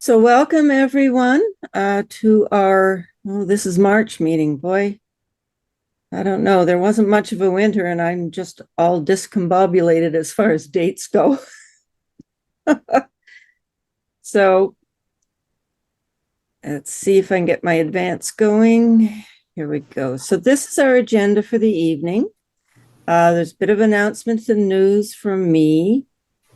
So welcome everyone to our, this is March meeting. Boy, I don't know. There wasn't much of a winter and I'm just all discombobulated as far as dates go. So let's see if I can get my advance going. Here we go. So this is our agenda for the evening. There's a bit of announcements and news from me.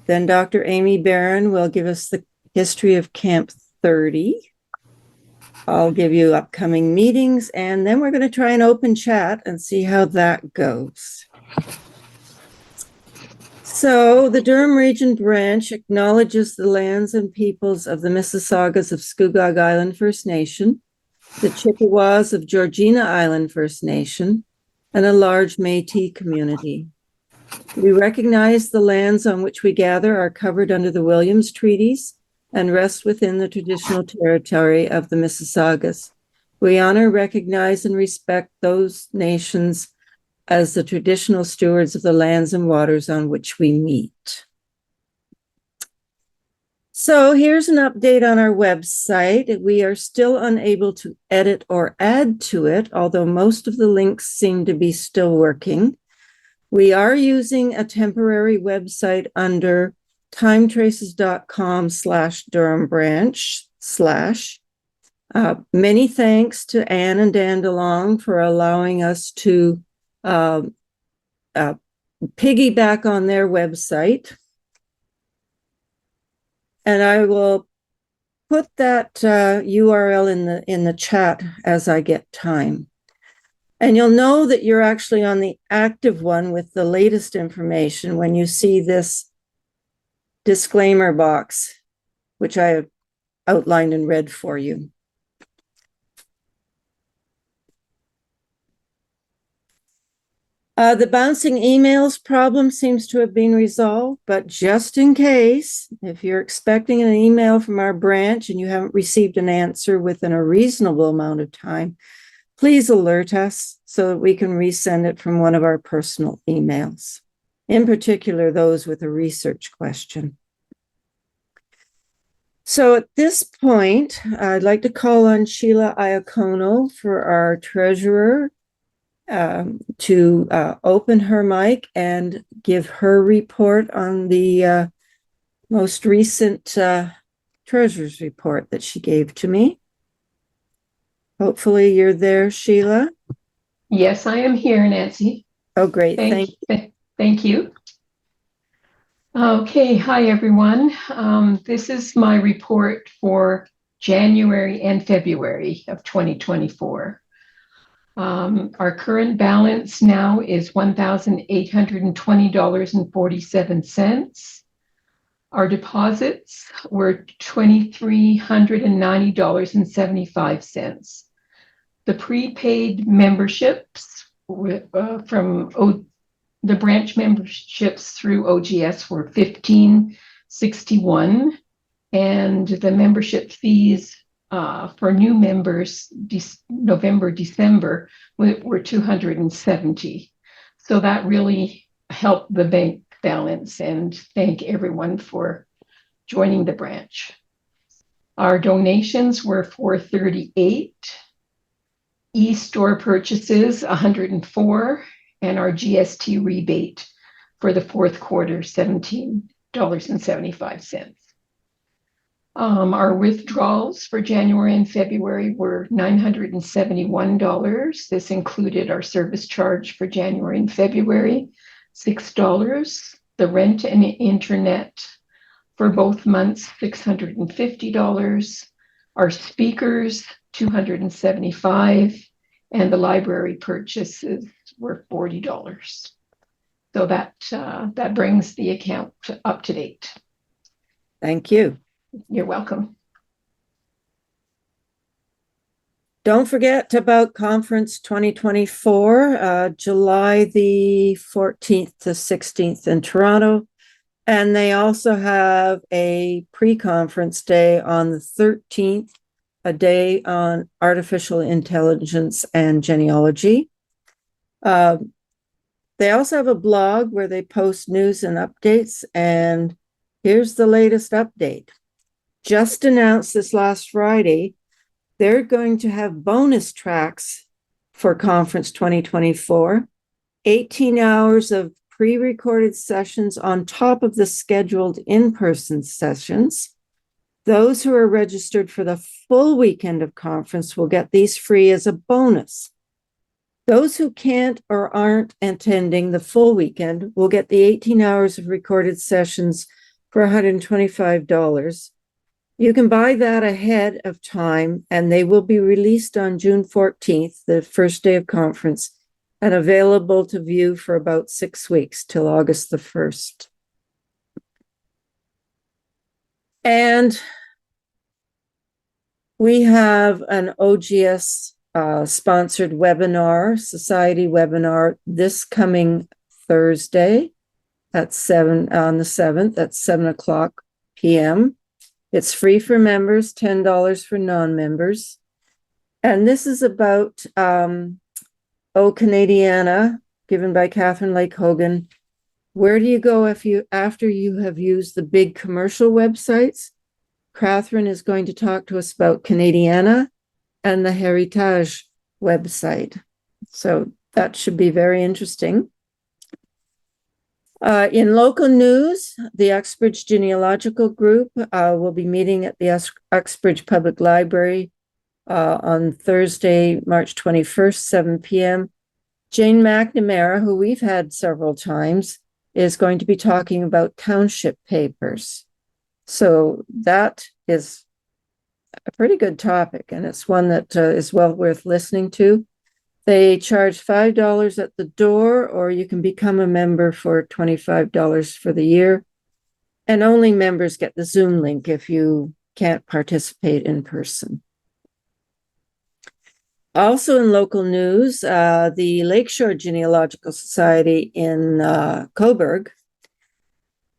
Then Dr. Amy Barron will give us the history of Camp 30. I'll give you upcoming meetings, and then we're going to try an open chat and see how that goes. So the Durham Region Branch acknowledges the lands and peoples of the Mississaugas of Scugog Island First Nation, the Chippewas of Georgina Island First Nation, and a large Métis community. We recognize the lands on which we gather are covered under the Williams Treaties and rest within the traditional territory of the Mississaugas. We honor, recognize, and respect those nations as the traditional stewards of the lands and waters on which we meet. So here's an update on our website. We are still unable to edit or add to it, although most of the links seem to be still working. We are using a temporary website under timetraces.com/Durham Branch / many thanks to Anne and Dan DeLong for allowing us to piggyback on their website. And I will put that URL in the chat as I get time. And you'll know that you're actually on the active one with the latest information when you see this disclaimer box, which I have outlined and read for you. The bouncing emails problem seems to have been resolved, but just in case, if you're expecting an email from our branch and you haven't received an answer within a reasonable amount of time, please alert us so that we can resend it from one of our personal emails, in particular those with a research question. So at this point, I'd like to call on Sheila Iacono for our treasurer to open her mic and give her report on the most recent treasurer's report that she gave to me. Hopefully you're there, Sheila. Yes, I am here, Nancy. Oh, great. Thank you. Okay, hi, everyone. This is my report for January and February of 2024. Our current balance now is $1,820.47. Our deposits were $2,390.75. The prepaid memberships from the branch memberships through OGS were $15.61, and the membership fees for new members November, December were $270. So that really helped the bank balance, and thank everyone for joining the branch. Our donations were $438. E-store purchases, 104, and our GST rebate for the fourth quarter, $17.75. Our withdrawals for January and February were $971. This included our service charge for January and February, $6. The rent and internet for both months, $650. Our speakers, $275, and the library purchases were $40. So that brings the account up to date. Thank you. You're welcome. Don't forget about Conference 2024, July the 14th to 16th in Toronto. And they also have a pre-conference day on the 13th, a day on artificial intelligence and genealogy. They also have a blog where they post news and updates. And here's the latest update. just announced this last Friday, they're going to have bonus tracks for Conference 2024, 18 hours of pre-recorded sessions on top of the scheduled in-person sessions. Those who are registered for the full weekend of conference will get these free as a bonus. Those who can't or aren't attending the full weekend will get the 18 hours of recorded sessions for $125. You can buy that ahead of time, and they will be released on June 14th, the first day of conference, and available to view for about 6 weeks till August the 1st. And we have an OGS sponsored webinar, society webinar, this coming Thursday at 7 on the 7th at 7:00 p.m. It's free for members, $10 for non-members. And this is about O Canadiana, given by Catherine Lake Hogan. Where do you go after you have used the big commercial websites? Catherine is going to talk to us about Canadiana and the Heritage website. So that should be very interesting. In local news, the Uxbridge Genealogical Group will be meeting at the Uxbridge Public Library on Thursday, March 21st, 7 p.m. Jane McNamara, who we've had several times, is going to be talking about township papers. So that is a pretty good topic, and it's one that is well worth listening to. They charge $5 at the door, or you can become a member for $25 for the year. And only members get the Zoom link if you can't participate in person. Also in local news, the Lakeshore Genealogical Society in Cobourg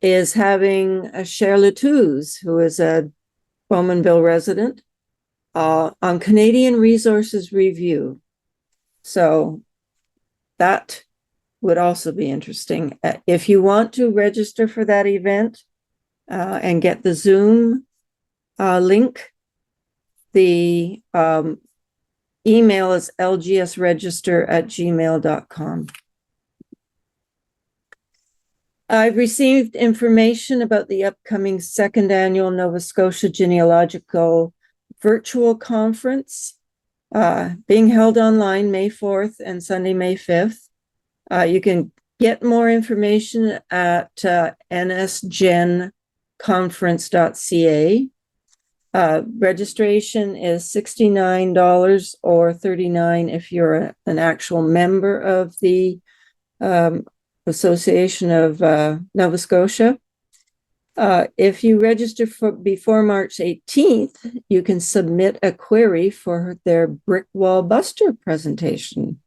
is having a Cher Latouze, who is a Bowmanville resident, on Canadian Resources Review. So that would also be interesting. If you want to register for that event and get the Zoom link, the email is lgsregister@gmail.com. I've received information about the upcoming second annual Nova Scotia Genealogical Virtual Conference being held online May 4th and Sunday, May 5th. You can get more information at nsgenconference.ca. Registration is $69 or $39 if you're an actual member of the Association of Nova Scotia. If you register before March 18th, you can submit a query for their Brick Wall Buster presentation.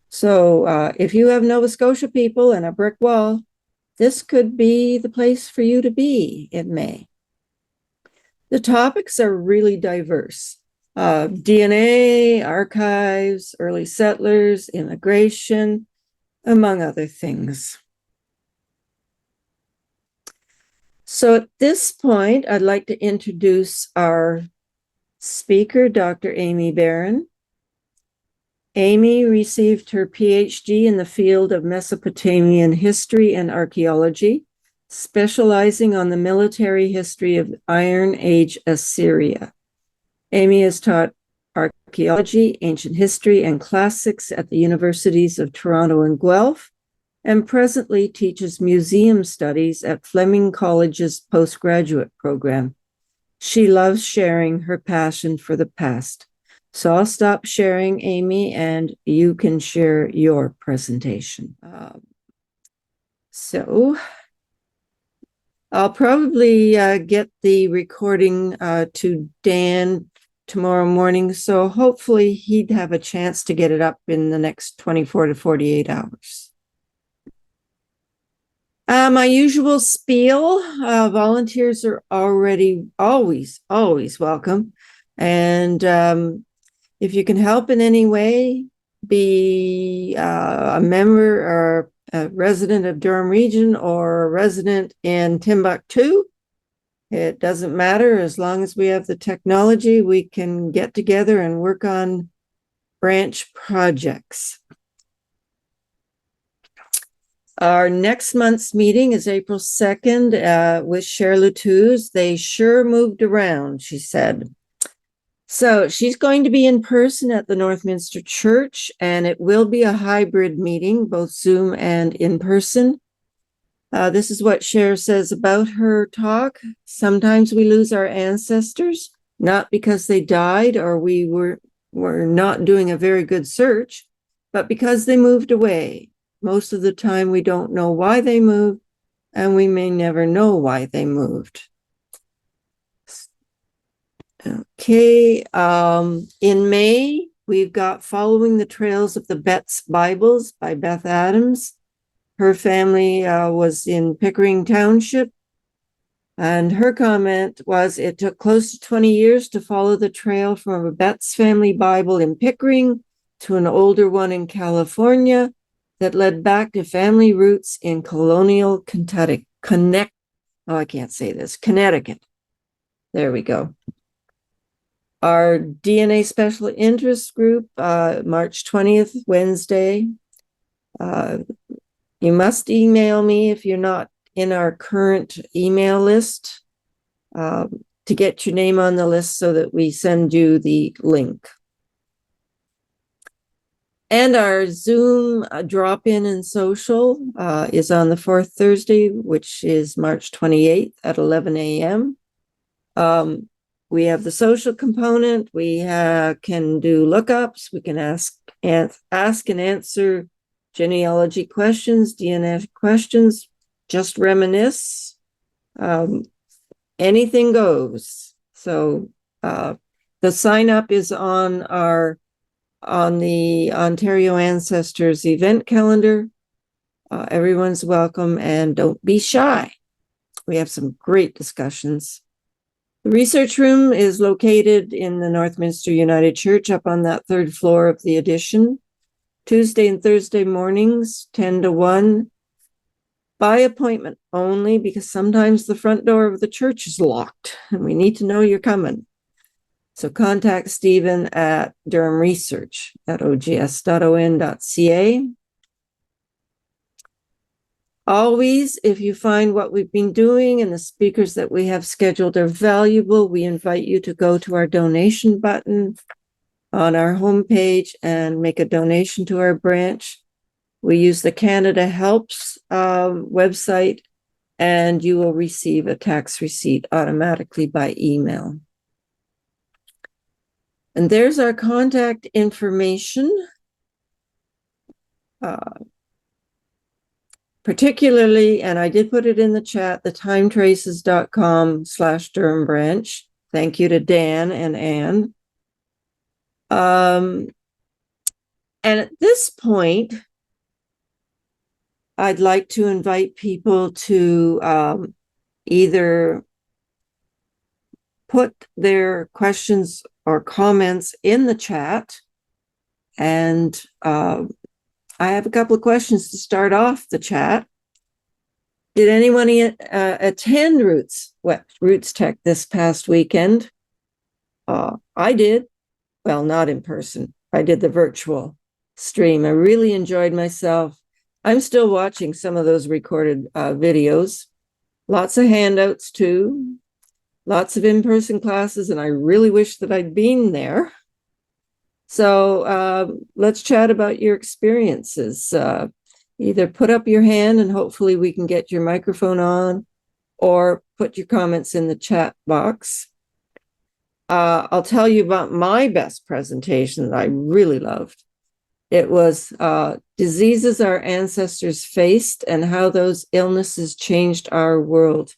So if you have Nova Scotia people and a brick wall, this could be the place for you to be in May. The topics are really diverse. DNA, archives, early settlers, immigration, among other things. So at this point, I'd like to introduce our speaker, Dr. Amy Barron. Amy received her PhD in the field of Mesopotamian history and archaeology, specializing on the military history of Iron Age Assyria. Amy has taught archaeology, ancient history, and classics at the universities of Toronto and Guelph, and presently teaches museum studies at Fleming College's postgraduate program. She loves sharing her passion for the past. So I'll stop sharing, Amy, and you can share your presentation. So I'll probably get the recording to Dan tomorrow morning, so hopefully he'd have a chance to get it up in the next 24 to 48 hours. My usual spiel, volunteers are always welcome. And if you can help in any way, be a member or a resident of Durham Region or a resident in Timbuktu, It doesn't matter. As long as we have the technology, we can get together and work on branch projects. Our next month's meeting is April 2nd with Cher Latouze. They sure moved around, she said. So she's going to be in person at the Northminster Church, and it will be a hybrid meeting, both Zoom and in person. This is what Cher says about her talk. Sometimes we lose our ancestors, not because they died or we were not doing a very good search, but because they moved away. Most of the time we don't know why they moved, and we may never know why they moved. Okay, in May, we've got Following the Trails of the Betts Bibles by Beth Adams. Her family was in Pickering Township, and her comment was, it took close to 20 years to follow the trail from a Betts family Bible in Pickering to an older one in California that led back to family roots in colonial Connecticut. There we go. Our DNA Special Interest Group, March 20th, Wednesday. You must email me if you're not in our current email list to get your name on the list so that we send you the link. And our Zoom drop-in and social is on the fourth Thursday, which is March 28th at 11 a.m. We have the social component. We can do lookups. We can ask and answer genealogy questions, DNA questions, just reminisce. Anything goes. So the sign up is on the Ontario Ancestors event calendar. Everyone's welcome, and don't be shy. We have some great discussions. The research room is located in the Northminster United Church up on that third floor of the addition. Tuesday and Thursday mornings, 10 to 1, by appointment only, because sometimes the front door of the church is locked and we need to know you're coming. So contact Stephen at durhamresearch@ogs.on.ca. Always, if you find what we've been doing and the speakers that we have scheduled are valuable, we invite you to go to our donation button on our homepage and make a donation to our branch. We use the Canada Helps website, and you will receive a tax receipt automatically by email. And there's our contact information. Particularly, and I did put it in the chat, the timetraces.com/Durham Branch. Thank you to Dan and Anne. And at this point, I'd like to invite people to either put their questions or comments in the chat. And I have a couple of questions to start off the chat. Did anyone attend Roots Tech this past weekend? I did. Well, not in person. I did the virtual stream. I really enjoyed myself. I'm still watching some of those recorded videos. Lots of handouts too. Lots of in-person classes, and I really wish that I'd been there. So let's chat about your experiences. Either put up your hand and hopefully we can get your microphone on, or put your comments in the chat box. I'll tell you about my best presentation that I really loved. It was diseases our ancestors faced and how those illnesses changed our world.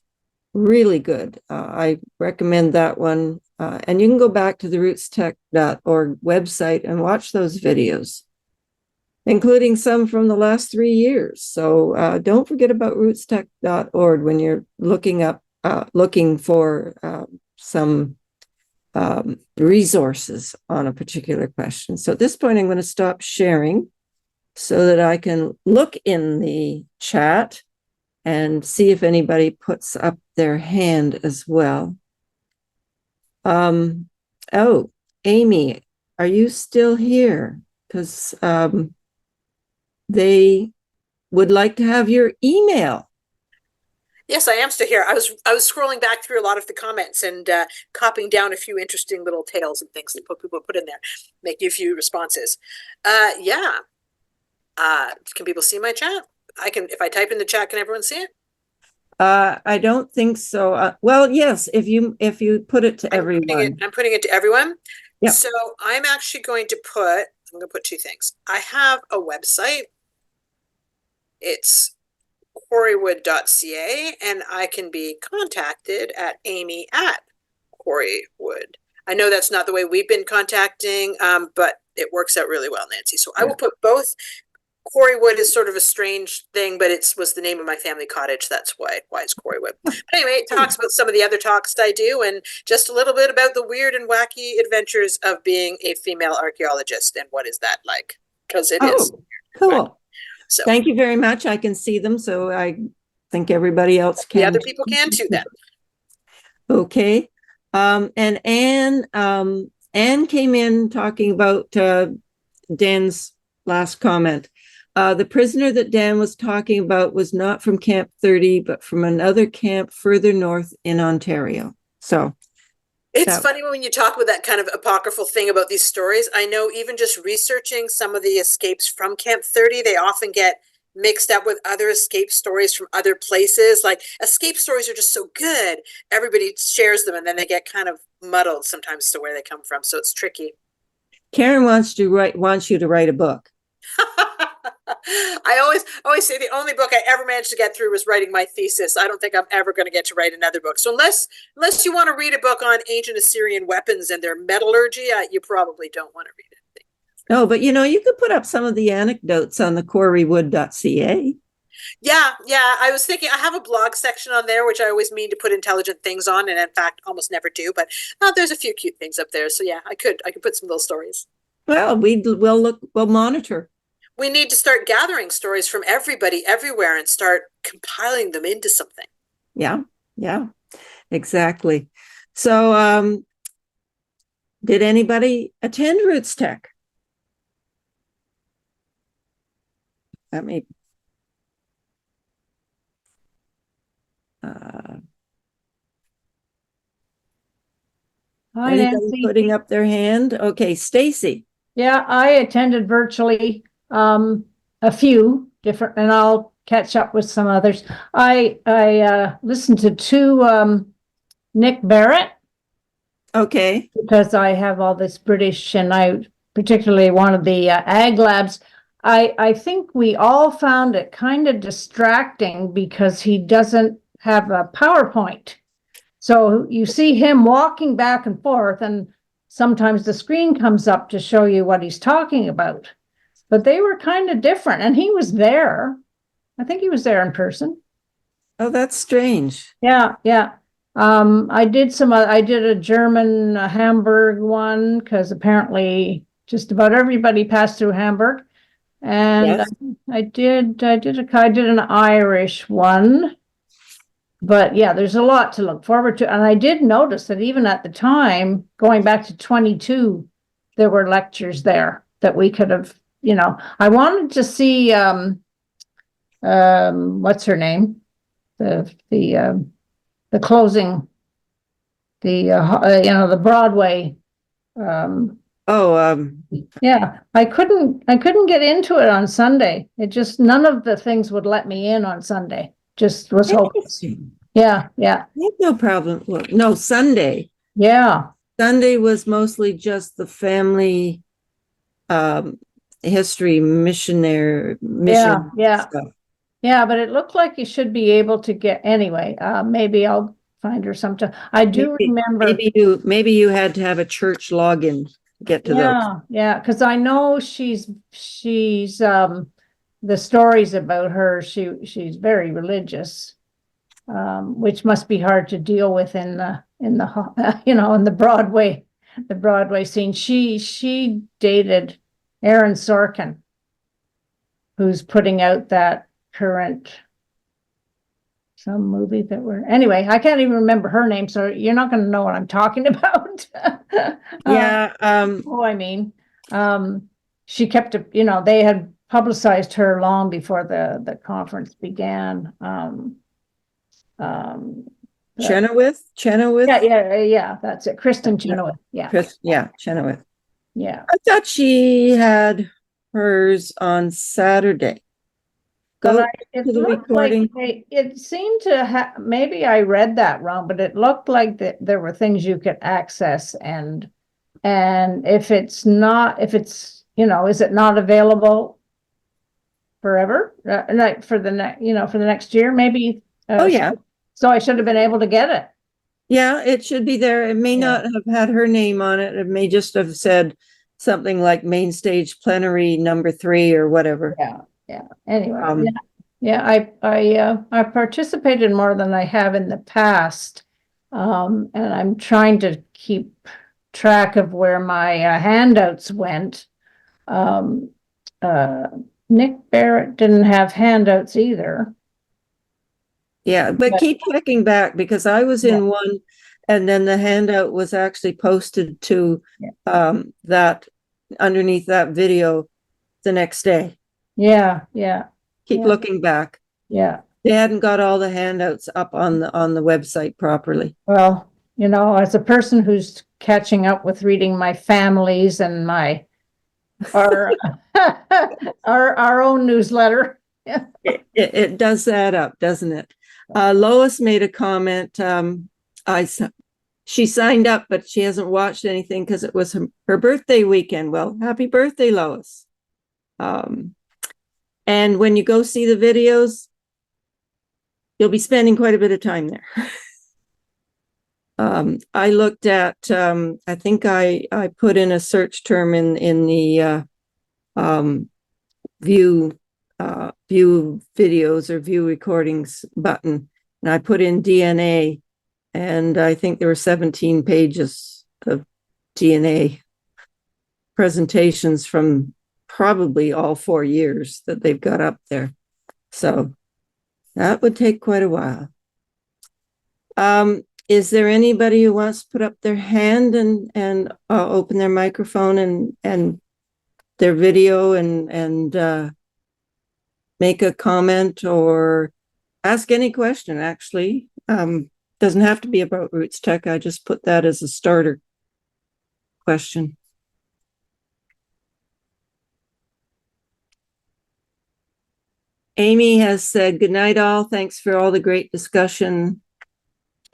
Really good. I recommend that one. And you can go back to the rootstech.org website and watch those videos, including some from the last 3 years. So don't forget about rootstech.org when you're looking for some resources on a particular question. So at this point, I'm going to stop sharing so that I can look in the chat and see if anybody puts up their hand as well. Oh, Amy, are you still here? Because they would like to have your email. Yes, I am still here. I was scrolling back through a lot of the comments and copying down a few people put in there, making a few responses. Yeah. Can people see my chat? I can, if I type in the chat, can everyone see it? I don't think so. Well, yes, if you put it to everyone. I'm putting it to everyone. Yep. So I'm actually going to put two things. I have a website. It's quarrywood.ca, and I can be contacted at amy@quarrywood. I know that's not the way we've been contacting, but it works out really well, Nancy. So I will put both. Quarrywood is sort of a strange thing, but it was the name of my family cottage. That's why it's Quarrywood. But anyway, it talks about some of the other talks I do and just a little bit about the weird and wacky adventures of being a female archaeologist and what is that like? Because it is. Cool. Right? So thank you very much. I can see them, so I think everybody else can. The other people can too then. Okay. And Anne came in talking about Dan's last comment. The prisoner that Dan was talking about was not from Camp 30, but from another camp further north in Ontario. So it's funny when you talk about that kind of apocryphal thing about these stories. I know even just researching some of the escapes from Camp 30, they often get mixed up with other escape stories from other places. Like escape stories are just so good, everybody shares them, and then they get kind of muddled sometimes to where they come from. So it's tricky. Karen wants you to write a book. I always say the only book I ever managed to get through was writing my thesis. I don't think I'm ever going to get to write another book. So unless you want to read a book on ancient Assyrian weapons and their metallurgy, you probably don't want to read it. No, but you could put up some of the anecdotes on the quarrywood.ca. Yeah. I was thinking I have a blog section on there, which I always mean to put intelligent things on, and in fact, almost never do. But there's a few cute things up there. So yeah, I could put some of those stories. Well, we'll monitor. We need to start gathering stories from everybody everywhere and start compiling them into something. Yeah, exactly. So did anybody attend Roots Tech? Let me Hi, anybody Nancy. putting up their hand? Okay, Stacy. Yeah, I attended virtually a few different, and I'll catch up with some others. I listened to two Nick Barrett. Okay. Because I have all this British, and I particularly one of the ag labs. I think we all found it kind of distracting because he doesn't have a PowerPoint. So you see him walking back and forth, and sometimes the screen comes up to show you what he's talking about. But they were kind of different, and he was there. I think he was there in person. Oh, that's strange. Yeah. I did a German Hamburg one because apparently just about everybody passed through Hamburg. And yes. I did an Irish one. But yeah, there's a lot to look forward to. And I did notice that even at the time, going back to 22, there were lectures there that we could have, I wanted to see what's her name? The closing, the Broadway. Yeah, I couldn't get into it on Sunday. It just, none of the things would let me in on Sunday. Just was hopeless. Yeah. No problem. Well, no, Sunday. Yeah. Sunday was mostly just the family history mission Yeah. stuff. Yeah, but it looked like you should be able to get anyway. Maybe I'll find her sometime. I do remember. Maybe you had to have a church login to get to those. Yeah, because I know she's the stories about her. She's very religious, which must be hard to deal with in the in the Broadway, scene. She dated Aaron Sorkin, who's putting out that current some movie that we're, anyway, I can't even remember her name, so you're not gonna know what I'm talking about. Yeah, Oh, I mean, she kept, they had publicized her long before the conference began. Chenoweth? Yeah, that's it. Kristen Chenoweth. Yeah, Chenoweth. yeah. I thought she had hers on Saturday. Go But it to the looked like recording. it seemed to have, maybe I read that wrong, but it looked like that there were things you could access and if it's not, is it not available forever? Like for the next year, maybe. Oh, yeah. So I should have been able to get it. Yeah, it should be there. It may Yeah. not have had her name on it. It may just have said something like main stage plenary #3 or whatever. Yeah. Anyway, Um, I participated more than I have in the past. And I'm trying to keep track of where my handouts went. Nick Barrett didn't have handouts either. Yeah, but keep checking back because I was in one and then the handout was actually posted to that underneath that video the next day. Yeah. Keep looking back. Yeah. They hadn't got all the handouts up on the website properly. Well, as a person who's catching up with reading my families and our our own newsletter. It does add up, doesn't it? Lois made a comment. She signed up, but she hasn't watched anything because it was her birthday weekend. Well, happy birthday, Lois. And when you go see the videos, you'll be spending quite a bit of time there. I looked at, I think I put in a search term in the view videos or view recordings button, and I put in DNA, and I think there were 17 pages of DNA presentations from probably all 4 years that they've got up there. So that would take quite a while. Is there anybody who wants to put up their hand and open their microphone and their video and make a comment or ask any question, actually? Doesn't have to be about Roots Tech. I just put that as a starter question. Amy has said, good night all. Thanks for all the great discussion.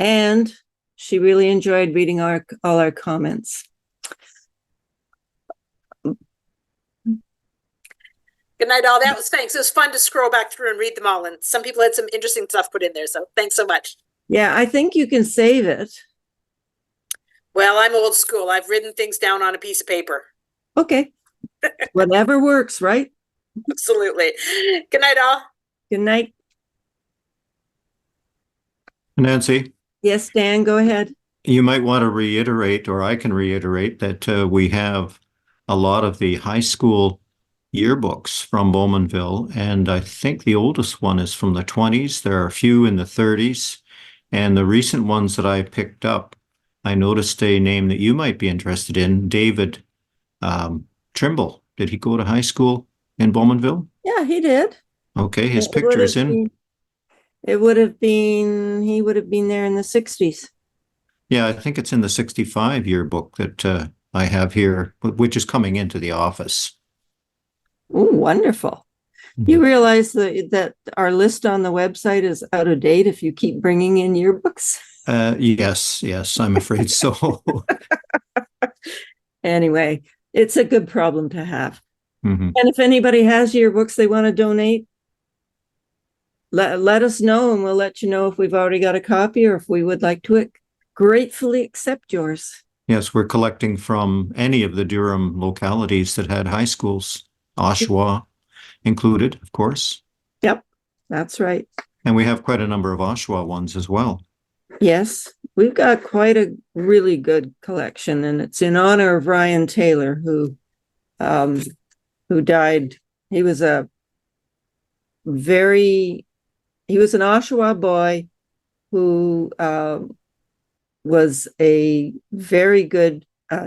And she really enjoyed reading all our comments. Good night, all. That was thanks. It was fun to scroll back through and read them all. And some people had some interesting stuff put in there. So thanks so much. Yeah, I think you can save it. Well, I'm old school. I've written things down on a piece of paper. Okay. Whatever works, right? Absolutely. Good night, all. Good night. Nancy, Yes, Dan, go ahead. you might want to reiterate, or I can reiterate, that we have a lot of the high school yearbooks from Bowmanville, and I think the oldest one is from the 20s. There are a few in the 30s, and the recent ones that I picked up, I noticed a name that you might be interested in, David Trimble. Did he go to high school in Bowmanville? Yeah, he did. Okay, his picture is in. He would have been there in the 60s. Yeah, I think it's in the 65 yearbook that I have here, which is coming into the office. Oh, wonderful. You realize that our list on the website is out of date if you keep bringing in yearbooks? Yes, I'm afraid so. Anyway, it's a good problem to have. Mm-hmm. And if anybody has yearbooks they want to donate, let us know and we'll let you know if we've already got a copy or if we would like to gratefully accept yours. Yes, we're collecting from any of the Durham localities that had high schools, Oshawa included, of course. Yep, that's right. And we have quite a number of Oshawa ones as well. Yes, we've got quite a really good collection, and it's in honor of Ryan Taylor, who died. He was a very he was an Oshawa boy who was a very good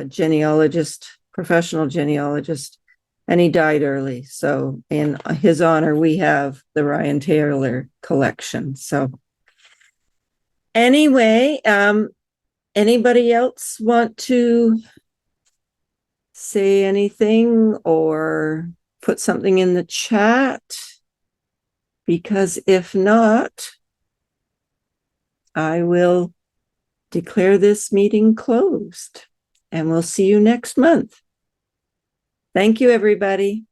genealogist, professional genealogist, and he died early. So in his honor, we have the Ryan Taylor collection. So anyway, anybody else want to say anything or put something in the chat? Because if not, I will declare this meeting closed, and we'll see you next month. Thank you, everybody.